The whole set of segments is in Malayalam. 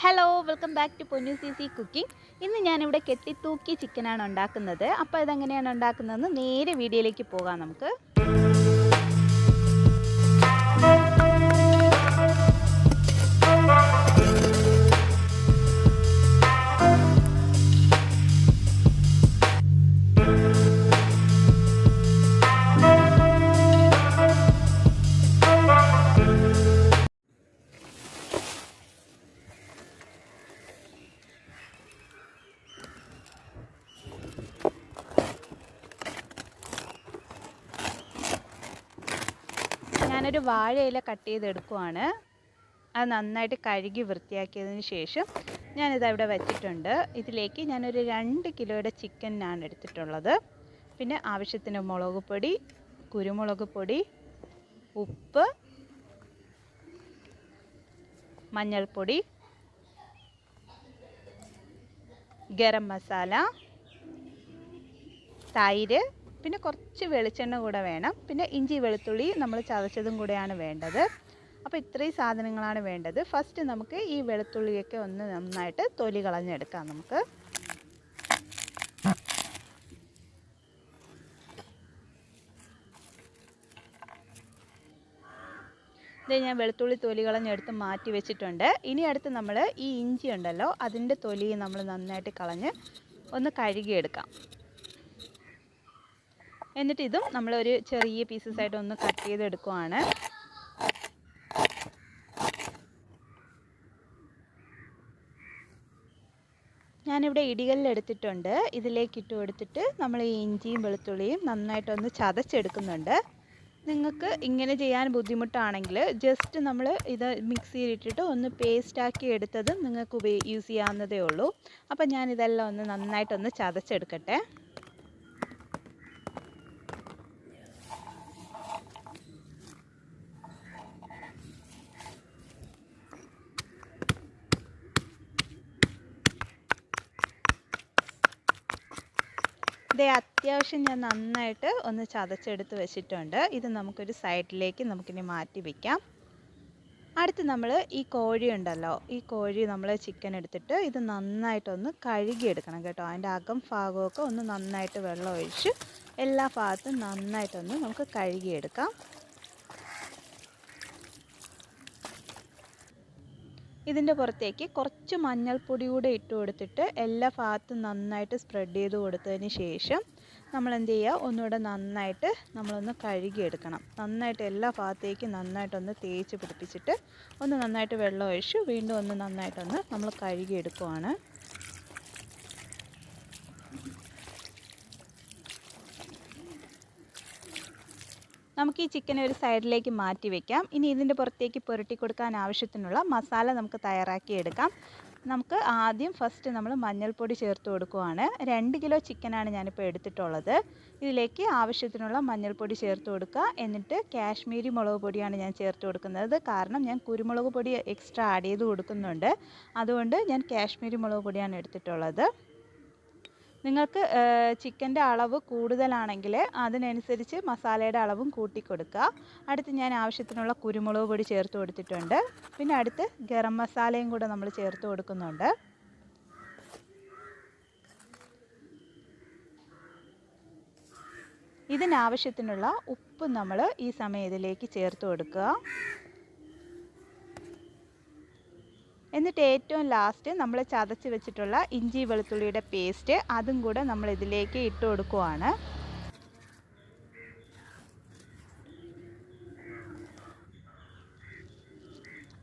Hello welcome back to Ponnu's easy cooking. ഇന്ന് ഞാനിവിടെ കെട്ടിത്തൂക്കി ചിക്കനാണ് ഉണ്ടാക്കുന്നത്. അപ്പോൾ ഇതെങ്ങനെയാണ് ഉണ്ടാക്കുന്നതെന്ന് നേരെ വീഡിയോയിലേക്ക് പോകാം നമുക്ക്. ഞാനൊരു വാഴയില കട്ട് ചെയ്തെടുക്കുവാണ്. അത് നന്നായിട്ട് കഴുകി വൃത്തിയാക്കിയതിന് ശേഷം ഞാനിത് അവിടെ വെച്ചിട്ടുണ്ട്. ഇതിലേക്ക് ഞാനൊരു 2 കിലോയുടെ ചിക്കനാണ് എടുത്തിട്ടുള്ളത്. പിന്നെ ആവശ്യത്തിന് മുളക് പൊടി, കുരുമുളക് പൊടി, ഉപ്പ്, മഞ്ഞൾപ്പൊടി, ഗരം മസാല, തൈര്, പിന്നെ കുറച്ച് വെളിച്ചെണ്ണ കൂടെ വേണം. പിന്നെ ഇഞ്ചി വെളുത്തുള്ളി നമ്മൾ ചതച്ചതും കൂടെയാണ് വേണ്ടത്. അപ്പോൾ ഇത്രയും സാധനങ്ങളാണ് വേണ്ടത്. ഫസ്റ്റ് നമുക്ക് ഈ വെളുത്തുള്ളിയൊക്കെ ഒന്ന് നന്നായിട്ട് തൊലി കളഞ്ഞെടുക്കാം നമുക്ക്. ഇത് ഞാൻ വെളുത്തുള്ളി തൊലി കളഞ്ഞെടുത്ത് മാറ്റി വെച്ചിട്ടുണ്ട്. ഇനി അടുത്ത് നമ്മൾ ഈ ഇഞ്ചി ഉണ്ടല്ലോ, അതിൻ്റെ തൊലി നമ്മൾ നന്നായിട്ട് കളഞ്ഞ് ഒന്ന് കഴുകിയെടുക്കാം. എന്നിട്ട് ഇതും നമ്മളൊരു ചെറിയ പീസസ് ആയിട്ട് ഒന്ന് കട്ട് ചെയ്തെടുക്കുവാണ്. ഞാനിവിടെ ഇടികല്ലിലെടുത്തിട്ടുണ്ട്. ഇതിലേക്ക് ഇട്ട് കൊടുത്തിട്ട് നമ്മൾ ഈ ഇഞ്ചിയും വെളുത്തുള്ളിയും നന്നായിട്ടൊന്ന് ചതച്ചെടുക്കുന്നുണ്ട്. നിങ്ങൾക്ക് ഇങ്ങനെ ചെയ്യാൻ ബുദ്ധിമുട്ടാണെങ്കിൽ ജസ്റ്റ് നമ്മൾ ഇത് മിക്സിയിലിട്ടിട്ട് ഒന്ന് പേസ്റ്റാക്കി എടുത്തത് നിങ്ങൾക്ക് യൂസ് ചെയ്യാവുന്നതേ ഉള്ളൂ. അപ്പം ഞാനിതെല്ലാം ഒന്ന് നന്നായിട്ടൊന്ന് ചതച്ചെടുക്കട്ടെ. ഇതേ അത്യാവശ്യം ഞാൻ നന്നായിട്ട് ഒന്ന് ചതച്ചെടുത്ത് വെച്ചിട്ടുണ്ട്. ഇത് നമുക്കൊരു സൈഡിലേക്ക് നമുക്കിനി മാറ്റി വയ്ക്കാം. അടുത്ത് നമ്മൾ ഈ കോഴി ഉണ്ടല്ലോ, ഈ കോഴി നമ്മൾ ചിക്കൻ എടുത്തിട്ട് ഇത് നന്നായിട്ടൊന്ന് കഴുകിയെടുക്കണം കേട്ടോ. അതിൻ്റെ അകം ഭാഗമൊക്കെ ഒന്ന് നന്നായിട്ട് വെള്ളം ഒഴിച്ച് എല്ലാ ഭാഗത്തും നന്നായിട്ടൊന്ന് നമുക്ക് കഴുകിയെടുക്കാം. ഇതിൻ്റെ പുറത്തേക്ക് കുറച്ച് മഞ്ഞൾപ്പൊടി കൂടെ ഇട്ട് കൊടുത്തിട്ട് എല്ലാ ഭാഗത്തും നന്നായിട്ട് സ്പ്രെഡ് ചെയ്ത് കൊടുത്തതിന് ശേഷം നമ്മൾ എന്ത് ചെയ്യുക, ഒന്നുകൂടെ നന്നായിട്ട് നമ്മളൊന്ന് കഴുകിയെടുക്കണം. നന്നായിട്ട് എല്ലാ ഭാഗത്തേക്കും നന്നായിട്ടൊന്ന് തേച്ച് പിടിപ്പിച്ചിട്ട് ഒന്ന് നന്നായിട്ട് വെള്ളം ഒഴിച്ച് വീണ്ടും ഒന്ന് നന്നായിട്ടൊന്ന് നമ്മൾ കഴുകിയെടുക്കുവാണ്. നമുക്ക് ഈ ചിക്കൻ ഒരു സൈഡിലേക്ക് മാറ്റി വയ്ക്കാം. ഇനി ഇതിൻ്റെ പുറത്തേക്ക് പുരട്ടി കൊടുക്കാൻ ആവശ്യത്തിനുള്ള മസാല നമുക്ക് തയ്യാറാക്കിയെടുക്കാം. നമുക്ക് ആദ്യം ഫസ്റ്റ് നമ്മൾ മഞ്ഞൾപ്പൊടി ചേർത്ത് കൊടുക്കുവാണ്. 2 കിലോ ചിക്കനാണ് ഞാനിപ്പോൾ എടുത്തിട്ടുള്ളത്. ഇതിലേക്ക് ആവശ്യത്തിനുള്ള മഞ്ഞൾപ്പൊടി ചേർത്ത് കൊടുക്കുക. എന്നിട്ട് കാശ്മീരി മുളക് പൊടിയാണ് ഞാൻ ചേർത്ത് കൊടുക്കുന്നത്. കാരണം ഞാൻ കുരുമുളക് പൊടി എക്സ്ട്രാ ആഡ് ചെയ്ത് കൊടുക്കുന്നുണ്ട്. അതുകൊണ്ട് ഞാൻ കാശ്മീരി മുളക് പൊടിയാണ് എടുത്തിട്ടുള്ളത്. നിങ്ങൾക്ക് ചിക്കൻ്റെ അളവ് കൂടുതലാണെങ്കിൽ അതിനനുസരിച്ച് മസാലയുടെ അളവും കൂട്ടി കൊടുക്കുക. അടുത്ത് ഞാൻ ആവശ്യത്തിനുള്ള കുരുമുളക് പൊടി ചേർത്ത് കൊടുത്തിട്ടുണ്ട്. പിന്നെ അടുത്ത് ഗരം മസാലയും കൂടെ നമ്മൾ ചേർത്ത് കൊടുക്കുന്നുണ്ട്. ഇതിനാവശ്യത്തിനുള്ള ഉപ്പ് നമ്മൾ ഈ സമയം ഇതിലേക്ക് ചേർത്ത് കൊടുക്കുക. എന്നിട്ട് ഏറ്റവും ലാസ്റ്റ് നമ്മൾ ചതച്ച് വെച്ചിട്ടുള്ള ഇഞ്ചി വെളുത്തുള്ളിയുടെ പേസ്റ്റ് അതും കൂടെ നമ്മൾ ഇതിലേക്ക് ഇട്ട് കൊടുക്കുവാണ്.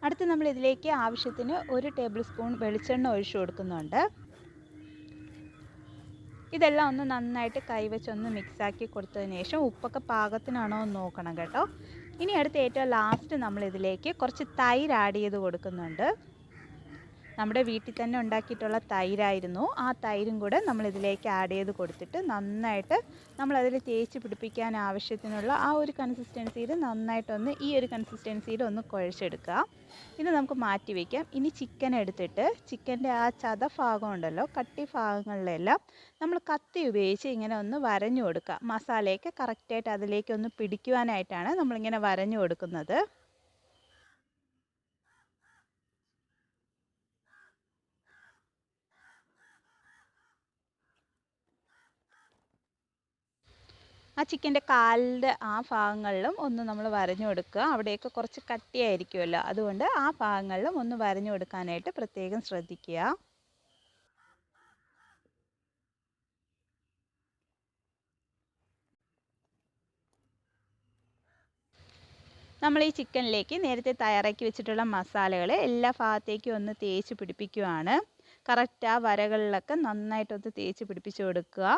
അടുത്ത് നമ്മൾ ഇതിലേക്ക് ആവശ്യത്തിന് 1 ടേബിൾ സ്പൂൺ വെളിച്ചെണ്ണ ഒഴിച്ചു കൊടുക്കുന്നുണ്ട്. ഇതെല്ലാം ഒന്ന് നന്നായിട്ട് കൈവച്ചൊന്ന് മിക്സാക്കി കൊടുത്തതിന് ശേഷം ഉപ്പൊക്കെ പാകത്തിനാണോ എന്ന് നോക്കണം കേട്ടോ. ഇനി അടുത്ത് ഏറ്റവും ലാസ്റ്റ് നമ്മൾ ഇതിലേക്ക് കുറച്ച് തൈര് ആഡ് ചെയ്ത് കൊടുക്കുന്നുണ്ട്. നമ്മുടെ വീട്ടിൽ തന്നെ ഉണ്ടാക്കിയിട്ടുള്ള തൈരായിരുന്നു. ആ തൈരും കൂടെ നമ്മൾ ഇതിലേക്ക് ആഡ് ചെയ്ത് കൊടുത്തിട്ട് നന്നായിട്ട് നമ്മളതിൽ തേച്ച് പിടിപ്പിക്കാൻ ആവശ്യത്തിനുള്ള ആ ഒരു കൺസിസ്റ്റൻസിയിൽ നന്നായിട്ടൊന്ന് ഈ ഒരു കൺസിസ്റ്റൻസിയിൽ ഒന്ന് കുഴച്ചെടുക്കുക. ഇത് നമുക്ക് മാറ്റി വയ്ക്കാം. ഇനി ചിക്കൻ എടുത്തിട്ട് ചിക്കൻ്റെ ആ ചത ഭാഗം ഉണ്ടല്ലോ, കട്ടി ഭാഗങ്ങളിലെല്ലാം നമ്മൾ കത്തി ഉപയോഗിച്ച് ഇങ്ങനെ ഒന്ന് വരഞ്ഞു കൊടുക്കുക. മസാലയൊക്കെ കറക്റ്റായിട്ട് അതിലേക്ക് ഒന്ന് പിടിക്കുവാനായിട്ടാണ് നമ്മളിങ്ങനെ വരഞ്ഞു കൊടുക്കുന്നത്. ആ ചിക്കൻ്റെ കാലിൻ്റെ ആ ഭാഗങ്ങളിലും ഒന്ന് നമ്മൾ വരഞ്ഞു കൊടുക്കുക. അവിടെയൊക്കെ കുറച്ച് കട്ടിയായിരിക്കുമല്ലോ, അതുകൊണ്ട് ആ ഭാഗങ്ങളിലും ഒന്ന് വരഞ്ഞു കൊടുക്കാനായിട്ട് പ്രത്യേകം ശ്രദ്ധിക്കുക. നമ്മൾ ഈ ചിക്കനിലേക്ക് നേരത്തെ തയ്യാറാക്കി വെച്ചിട്ടുള്ള മസാലകൾ എല്ലാ ഭാഗത്തേക്കും ഒന്ന് തേച്ച് പിടിപ്പിക്കുകയാണ്. കറക്റ്റ് ആ വരകളിലൊക്കെ നന്നായിട്ടൊന്ന് തേച്ച് പിടിപ്പിച്ച് കൊടുക്കുക.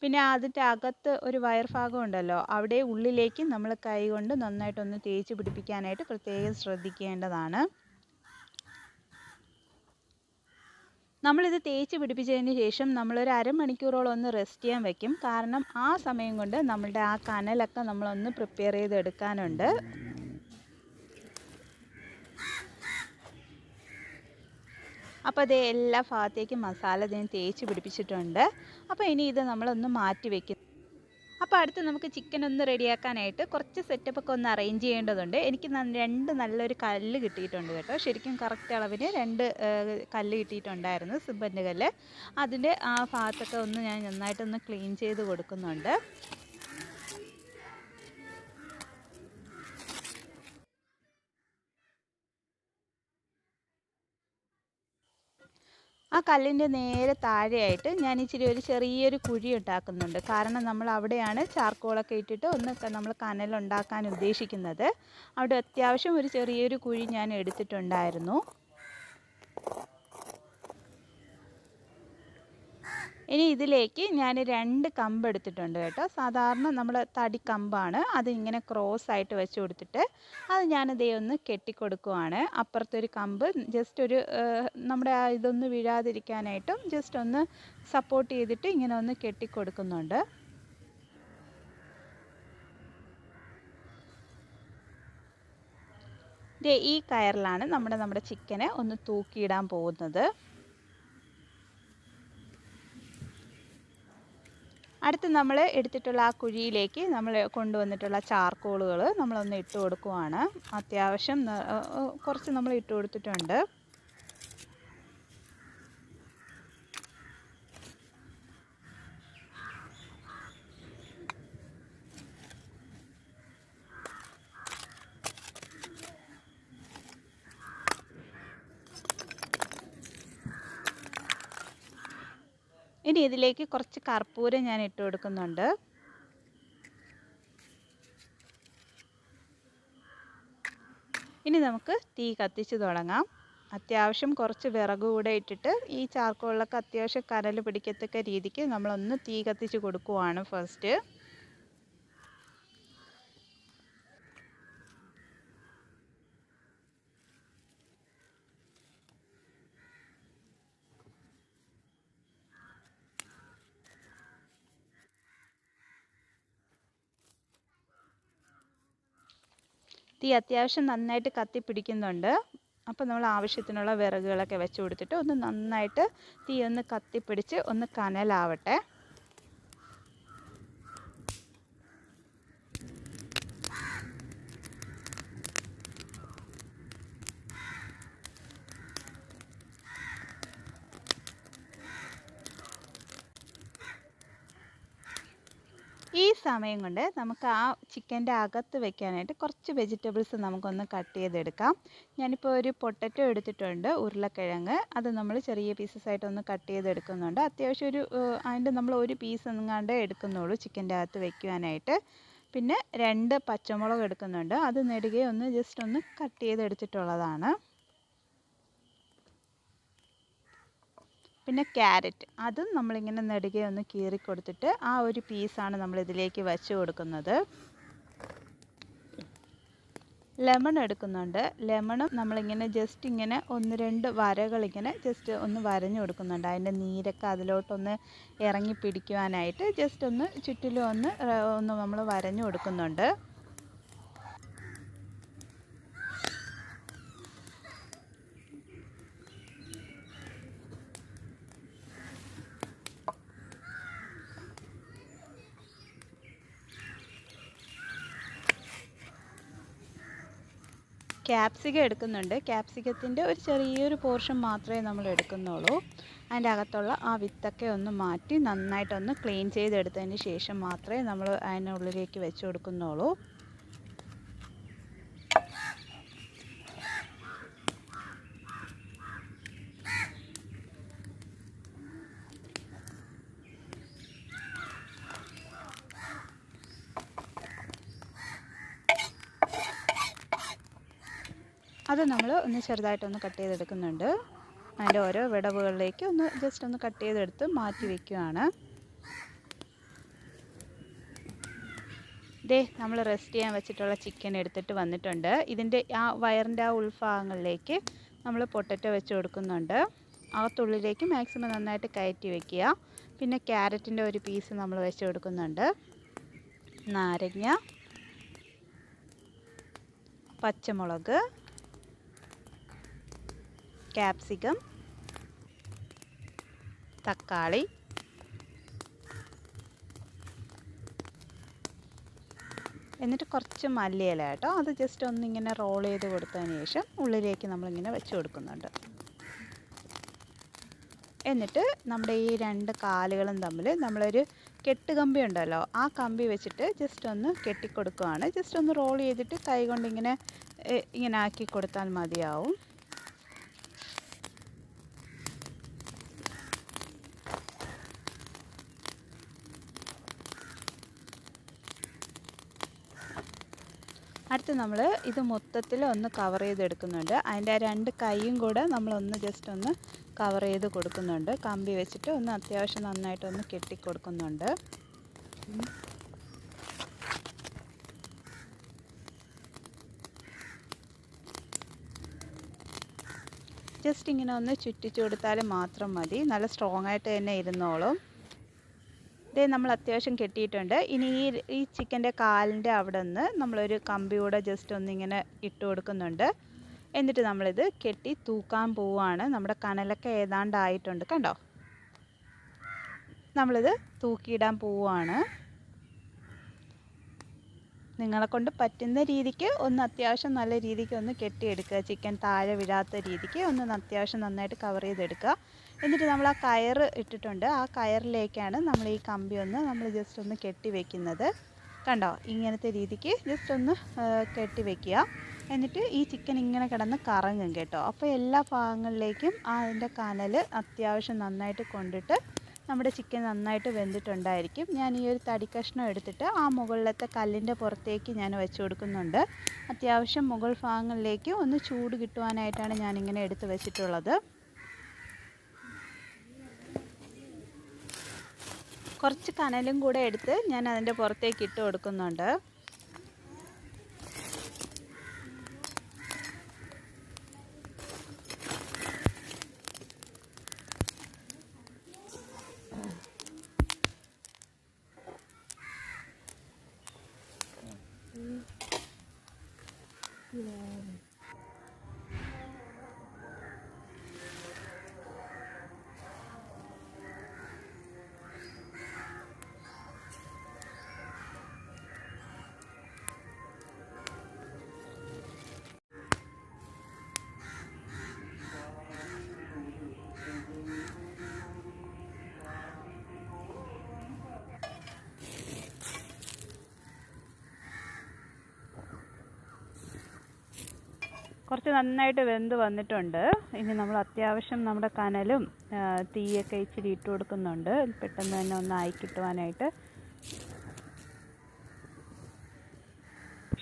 പിന്നെ അതിൻ്റെ അകത്ത് ഒരു വയർ ഭാഗം ഉണ്ടല്ലോ, അവിടെ ഉള്ളിലേക്ക് നമ്മൾ കൈ കൊണ്ട് നന്നായിട്ടൊന്ന് തേച്ച് പിടിപ്പിക്കാനായിട്ട് പ്രത്യേകം ശ്രദ്ധിക്കേണ്ടതാണ്. നമ്മളിത് തേച്ച് പിടിപ്പിച്ചതിന് ശേഷം നമ്മളൊരു അരമണിക്കൂറോളം ഒന്ന് റെസ്റ്റ് ചെയ്യാൻ വയ്ക്കും. കാരണം ആ സമയം കൊണ്ട് നമ്മളുടെ ആ കനലൊക്കെ നമ്മളൊന്ന് പ്രിപ്പയർ ചെയ്തെടുക്കാനുണ്ട്. അപ്പോൾ അത് എല്ലാ ഭാഗത്തേക്കും മസാല ഞാൻ തേച്ച് പിടിപ്പിച്ചിട്ടുണ്ട്. അപ്പോൾ ഇനി ഇത് നമ്മളൊന്ന് മാറ്റി വയ്ക്കും. അപ്പോൾ അടുത്ത് നമുക്ക് ചിക്കൻ ഒന്ന് റെഡിയാക്കാനായിട്ട് കുറച്ച് സെറ്റപ്പൊക്കെ ഒന്ന് അറേഞ്ച് ചെയ്യേണ്ടതുണ്ട്. എനിക്ക് നല്ലൊരു കല്ല് കിട്ടിയിട്ടുണ്ട് കേട്ടോ. ശരിക്കും കറക്റ്റ് അളവിന് 2 കല്ല് കിട്ടിയിട്ടുണ്ടായിരുന്നു, സിബൻ്റെ കല്ല്. അതിൻ്റെ ആ ഭാഗത്തൊക്കെ ഒന്ന് ഞാൻ നന്നായിട്ടൊന്ന് ക്ലീൻ ചെയ്ത് കൊടുക്കുന്നുണ്ട്. ആ കല്ലിൻ്റെ നേരെ താഴെയായിട്ട് ഞാൻ ഇച്ചിരി ഒരു ചെറിയൊരു കുഴി ഉണ്ടാക്കുന്നുണ്ട്. കാരണം നമ്മൾ അവിടെയാണ് ചാർക്കോളൊക്കെ ഇട്ടിട്ട് ഒന്ന് നമ്മൾ കനലുണ്ടാക്കാൻ ഉദ്ദേശിക്കുന്നത്. അവിടെ അത്യാവശ്യം ഒരു ചെറിയൊരു കുഴി ഞാൻ എടുത്തിട്ടുണ്ടായിരുന്നു. ഇനി ഇതിലേക്ക് ഞാൻ 2 കമ്പ് എടുത്തിട്ടുണ്ട് കേട്ടോ. സാധാരണ നമ്മൾ തടി കമ്പാണ്, അത് ഇങ്ങനെ ക്രോസ് ആയിട്ട് വെച്ച് കൊടുത്തിട്ട് അത് ഞാനിതേ ഒന്ന് കെട്ടിക്കൊടുക്കുവാണ്. അപ്പുറത്തൊരു കമ്പ് ജസ്റ്റ് ഒരു നമ്മുടെ ഇതൊന്ന് വീഴാതിരിക്കാനായിട്ടും ജസ്റ്റ് ഒന്ന് സപ്പോർട്ട് ചെയ്തിട്ട് ഇങ്ങനെ ഒന്ന് കെട്ടിക്കൊടുക്കുന്നുണ്ട്. ഈ കയറിലാണ് നമ്മുടെ ചിക്കനെ ഒന്ന് തൂക്കിയിടാൻ പോകുന്നത്. അടുത്ത് നമ്മൾ എടുത്തിട്ടുള്ള ആ കുഴിയിലേക്ക് നമ്മൾ കൊണ്ടുവന്നിട്ടുള്ള ചാർക്കോളുകൾ നമ്മളൊന്ന് ഇട്ട് കൊടുക്കുവാണ്. അത്യാവശ്യം കുറച്ച് നമ്മൾ ഇട്ട് കൊടുത്തിട്ടുണ്ട്. ഇനി ഇതിലേക്ക് കുറച്ച് കർപ്പൂരം ഞാൻ ഇട്ട് കൊടുക്കുന്നുണ്ട്. ഇനി നമുക്ക് തീ കത്തിച്ച് തുടങ്ങാം. അത്യാവശ്യം കുറച്ച് വിറക് കൂടെ ഇട്ടിട്ട് ഈ ചാർക്കോളിലൊക്കെ അത്യാവശ്യം കനൽ പിടിക്കത്തക്ക രീതിക്ക് നമ്മളൊന്ന് തീ കത്തിച്ച് കൊടുക്കുവാണ് ഫസ്റ്റ്. തീ അത്യാവശ്യം നന്നായിട്ട് കത്തിപ്പിടിക്കുന്നുണ്ട്. അപ്പോൾ നമ്മൾ ആവശ്യത്തിനുള്ള വിറകുകളൊക്കെ വെച്ച് കൊടുത്തിട്ട് ഒന്ന് നന്നായിട്ട് തീ ഒന്ന് കത്തിപ്പിടിച്ച് ഒന്ന് കനലാവട്ടെ. ഈ സമയം കൊണ്ട് നമുക്ക് ആ ചിക്കൻ്റെ അകത്ത് വെക്കാനായിട്ട് കുറച്ച് വെജിറ്റബിൾസ് നമുക്കൊന്ന് കട്ട് ചെയ്തെടുക്കാം. ഞാനിപ്പോൾ ഒരു പൊട്ടറ്റോ എടുത്തിട്ടുണ്ട്, ഉരുളക്കിഴങ്ങ്. അത് നമ്മൾ ചെറിയ പീസസ് ആയിട്ടൊന്ന് കട്ട് ചെയ്തെടുക്കുന്നുണ്ട്. അത്യാവശ്യം അതിൻ്റെ നമ്മൾ ഒരു പീസ് എങ്ങാണ്ടേ എടുക്കുന്നുള്ളൂ ചിക്കൻ്റെ അകത്ത് വെക്കുവാനായിട്ട്. പിന്നെ 2 പച്ചമുളക് എടുക്കുന്നുണ്ട്. അത് നെടുകെ ഒന്ന് ജസ്റ്റ് ഒന്ന് കട്ട് ചെയ്തെടുത്തിട്ടുള്ളതാണ്. പിന്നെ ക്യാരറ്റ്, അതും നമ്മളിങ്ങനെ നെടുകെ ഒന്ന് കീറി കൊടുത്തിട്ട് ആ ഒരു പീസാണ് നമ്മളിതിലേക്ക് വച്ച് കൊടുക്കുന്നത്. ലെമൺ എടുക്കുന്നുണ്ട്. ലെമണും നമ്മളിങ്ങനെ ജസ്റ്റ് ഇങ്ങനെ 1-2 വരകളിങ്ങനെ ജസ്റ്റ് ഒന്ന് വരഞ്ഞു കൊടുക്കുന്നുണ്ട്. അതിൻ്റെ നീരൊക്കെ അതിലോട്ടൊന്ന് ഇറങ്ങി പിടിക്കുവാനായിട്ട് ജസ്റ്റ് ഒന്ന് ചുറ്റിലും ഒന്ന് നമ്മൾ വരഞ്ഞു കൊടുക്കുന്നുണ്ട്. ക്യാപ്സിക്കം എടുക്കുന്നുണ്ട്. ക്യാപ്സിക്കത്തിൻ്റെ ഒരു ചെറിയൊരു പോർഷൻ മാത്രമേ നമ്മൾ എടുക്കുന്നുള്ളൂ. അതിൻ്റെ അകത്തുള്ള ആ വിത്തൊക്കെ ഒന്ന് മാറ്റി നന്നായിട്ടൊന്ന് ക്ലീൻ ചെയ്തെടുത്തതിന് ശേഷം മാത്രമേ നമ്മൾ അതിനുള്ളിലേക്ക് വെച്ച് കൊടുക്കുന്നുള്ളൂ. അത് നമ്മൾ ഒന്ന് ചെറുതായിട്ടൊന്ന് കട്ട് ചെയ്തെടുക്കുന്നുണ്ട്. അതിൻ്റെ ഓരോ വിടവുകളിലേക്ക് ഒന്ന് ജസ്റ്റ് ഒന്ന് കട്ട് ചെയ്തെടുത്ത് മാറ്റി വയ്ക്കുകയാണ്. ദേ നമ്മൾ റെസ്റ്റ് ചെയ്യാൻ വെച്ചിട്ടുള്ള ചിക്കൻ എടുത്തിട്ട് വന്നിട്ടുണ്ട്. ഇതിൻ്റെ ആ വയറിൻ്റെ ആ ഉൾഭാഗങ്ങളിലേക്ക് നമ്മൾ പൊട്ടറ്റോ വെച്ച് കൊടുക്കുന്നുണ്ട്. അകത്തുള്ളിലേക്ക് മാക്സിമം നന്നായിട്ട് കയറ്റി വയ്ക്കുക. പിന്നെ ക്യാരറ്റിൻ്റെ ഒരു പീസ് നമ്മൾ വെച്ച് കൊടുക്കുന്നുണ്ട്. നാരങ്ങ, പച്ചമുളക്, ക്യാപ്സിക്കം, തക്കാളി, എന്നിട്ട് കുറച്ച് മല്ലിയില കേട്ടോ. അത് ജസ്റ്റ് ഒന്നിങ്ങനെ റോൾ ചെയ്ത് കൊടുത്തതിന് ശേഷം ഉള്ളിലേക്ക് നമ്മളിങ്ങനെ വെച്ച് കൊടുക്കുന്നുണ്ട്. എന്നിട്ട് നമ്മുടെ ഈ രണ്ട് കാലുകളും തമ്മിൽ നമ്മളൊരു കെട്ടുകമ്പി ഉണ്ടല്ലോ, ആ കമ്പി വെച്ചിട്ട് ജസ്റ്റ് ഒന്ന് കെട്ടിക്കൊടുക്കുകയാണ്. ജസ്റ്റ് ഒന്ന് റോൾ ചെയ്തിട്ട് കൈ കൊണ്ട് ഇങ്ങനെ ആക്കി കൊടുത്താൽ മതിയാവും. അടുത്ത് നമ്മൾ ഇത് മൊത്തത്തിൽ ഒന്ന് കവർ ചെയ്തെടുക്കുന്നുണ്ട്. അതിൻ്റെ ആ രണ്ട് കൈയും കൂടെ നമ്മളൊന്ന് ജസ്റ്റ് ഒന്ന് കവർ ചെയ്ത് കൊടുക്കുന്നുണ്ട്. കമ്പി വെച്ചിട്ട് ഒന്ന് അത്യാവശ്യം നന്നായിട്ടൊന്ന് കെട്ടിക്കൊടുക്കുന്നുണ്ട്. ജസ്റ്റ് ഇങ്ങനെ ഒന്ന് ചുറ്റിച്ചു കൊടുത്താൽ മാത്രം മതി. നല്ല സ്ട്രോങ് ആയിട്ട് തന്നെ ഇരുന്നോളും. ഇതേ നമ്മൾ അത്യാവശ്യം കെട്ടിയിട്ടുണ്ട്. ഇനി ഈ ചിക്കൻ്റെ കാലിൻ്റെ അവിടെ നിന്ന് നമ്മളൊരു കമ്പി കൂടെ ജസ്റ്റ് ഒന്നിങ്ങനെ ഇട്ട് കൊടുക്കുന്നുണ്ട്. എന്നിട്ട് നമ്മളിത് കെട്ടി തൂക്കാൻ പോവുകയാണ്. നമ്മുടെ കനലൊക്കെ ഏതാണ്ടായിട്ടുണ്ട് കണ്ടോ. നമ്മളിത് തൂക്കിയിടാൻ പോവുകയാണ്. നിങ്ങളെക്കൊണ്ട് പറ്റുന്ന രീതിക്ക് ഒന്ന് അത്യാവശ്യം നല്ല രീതിക്ക് ഒന്ന് കെട്ടിയെടുക്കുക. ചിക്കൻ താഴെ വീഴാത്ത രീതിക്ക് ഒന്ന് അത്യാവശ്യം നന്നായിട്ട് കവർ ചെയ്തെടുക്കുക. എന്നിട്ട് നമ്മൾ ആ കയർ ഇട്ടിട്ടുണ്ട്. ആ കയറിലേക്കാണ് നമ്മൾ ഈ കമ്പി നമ്മൾ ജസ്റ്റ് ഒന്ന് കെട്ടി വെക്കുന്നത്. കണ്ടോ, ഇങ്ങനത്തെ രീതിക്ക് ജസ്റ്റ് ഒന്ന് കെട്ടി വെക്കുക. എന്നിട്ട് ഈ ചിക്കൻ ഇങ്ങനെ കിടന്ന് കറങ്ങും കേട്ടോ. അപ്പോൾ എല്ലാ ഭാഗങ്ങളിലേക്കും അതിൻ്റെ കനൽ അത്യാവശ്യം നന്നായിട്ട് കൊണ്ടിട്ട് നമ്മുടെ ചിക്കൻ നന്നായിട്ട് വെന്തിട്ടുണ്ടായിരിക്കും. ഞാൻ ഈ ഒരു തടി കഷ്ണം എടുത്തിട്ട് ആ മുകളിലത്തെ കല്ലിൻ്റെ പുറത്തേക്ക് ഞാൻ വെച്ച് കൊടുക്കുന്നുണ്ട്. അത്യാവശ്യം മുകൾ ഭാഗങ്ങളിലേക്ക് ഒന്ന് ചൂട് കിട്ടുവാനായിട്ടാണ് ഞാനിങ്ങനെ എടുത്ത് വെച്ചിട്ടുള്ളത്. കുറച്ച് കനലും കൂടെ എടുത്ത് ഞാൻ അതിൻ്റെ പുറത്തേക്ക് ഇട്ട് കൊടുക്കുന്നുണ്ട്. കുറച്ച് നന്നായിട്ട് വെന്ത് വന്നിട്ടുണ്ട്. ഇനി നമ്മൾ അത്യാവശ്യം നമ്മുടെ കനലും തീയൊക്കെ ഇച്ചിരി ഇട്ട് കൊടുക്കുന്നുണ്ട്. പെട്ടെന്ന് തന്നെ ഒന്ന് ആയി കിട്ടുവാനായിട്ട്.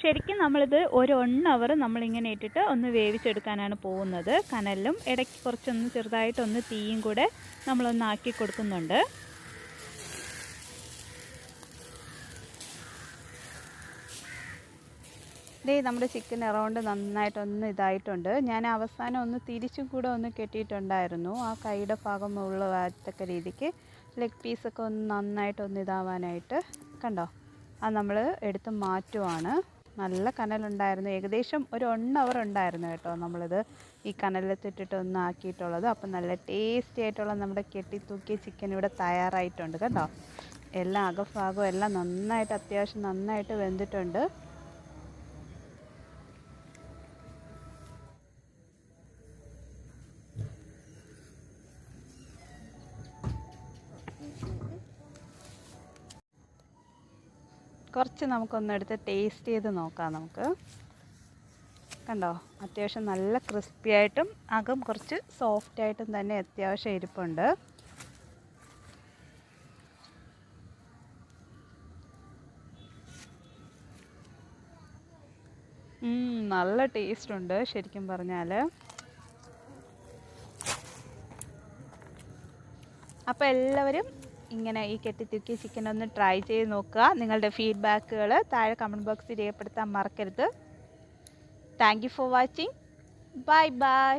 ശരിക്കും നമ്മളിത് ഒരു 1 അവർ നമ്മളിങ്ങനെ ഇട്ടിട്ട് ഒന്ന് വേവിച്ചെടുക്കാനാണ് പോകുന്നത്. കനലിലും ഇടയ്ക്ക് കുറച്ചൊന്ന് ചെറുതായിട്ടൊന്ന് തീയും കൂടെ നമ്മളൊന്ന് ആക്കി കൊടുക്കുന്നുണ്ട്. ദേ നമ്മുടെ ചിക്കൻ അറൗണ്ട് നന്നായിട്ടൊന്ന് ഇതായിട്ടുണ്ട്. ഞാൻ അവസാനം ഒന്ന് തിരിച്ചും കൂടെ ഒന്ന് കെട്ടിയിട്ടുണ്ടായിരുന്നു. ആ കൈയുടെ ഭാഗം ഉള്ളത്തക്ക രീതിക്ക് ലെഗ് പീസൊക്കെ ഒന്ന് നന്നായിട്ടൊന്ന് ഇതാവാനായിട്ട്. കണ്ടോ, അത് നമ്മൾ എടുത്ത് മാറ്റുവാണ്. നല്ല കനലുണ്ടായിരുന്നു. ഏകദേശം ഒരു 1 അവർ ഉണ്ടായിരുന്നു കേട്ടോ നമ്മളിത് ഈ കനലത്തിട്ടിട്ട് ഒന്ന് ആക്കിയിട്ടുള്ളത്. അപ്പം നല്ല ടേസ്റ്റി ആയിട്ടുള്ള നമ്മുടെ കെട്ടിത്തൂക്കിയ ചിക്കൻ ഇവിടെ തയ്യാറായിട്ടുണ്ട് കേട്ടോ. എല്ലാം അകഭാഗവും എല്ലാം നന്നായിട്ട് അത്യാവശ്യം നന്നായിട്ട് വെന്തിട്ടുണ്ട്. കുറച്ച് നമുക്കൊന്നെടുത്ത് ടേസ്റ്റ് ചെയ്ത് നോക്കാം നമുക്ക്. കണ്ടോ, അത്യാവശ്യം നല്ല ക്രിസ്പി ആയിട്ടും അകം കുറച്ച് സോഫ്റ്റ് ആയിട്ടും തന്നെ അത്യാവശ്യം ഇരിപ്പുണ്ട്. നല്ല ടേസ്റ്റ് ഉണ്ട് ശരിക്കും പറഞ്ഞാൽ. അപ്പോൾ എല്ലാവരും ഇങ്ങനെ ഈ കെട്ടിത്തൂക്കിയ ചിക്കൻ ഒന്ന് ട്രൈ ചെയ്ത് നോക്കുക. നിങ്ങളുടെ ഫീഡ്ബാക്കുകൾ താഴെ കമൻറ്റ് ബോക്സിൽ രേഖപ്പെടുത്താൻ മറക്കരുത്. Thank you for watching. Bye bye.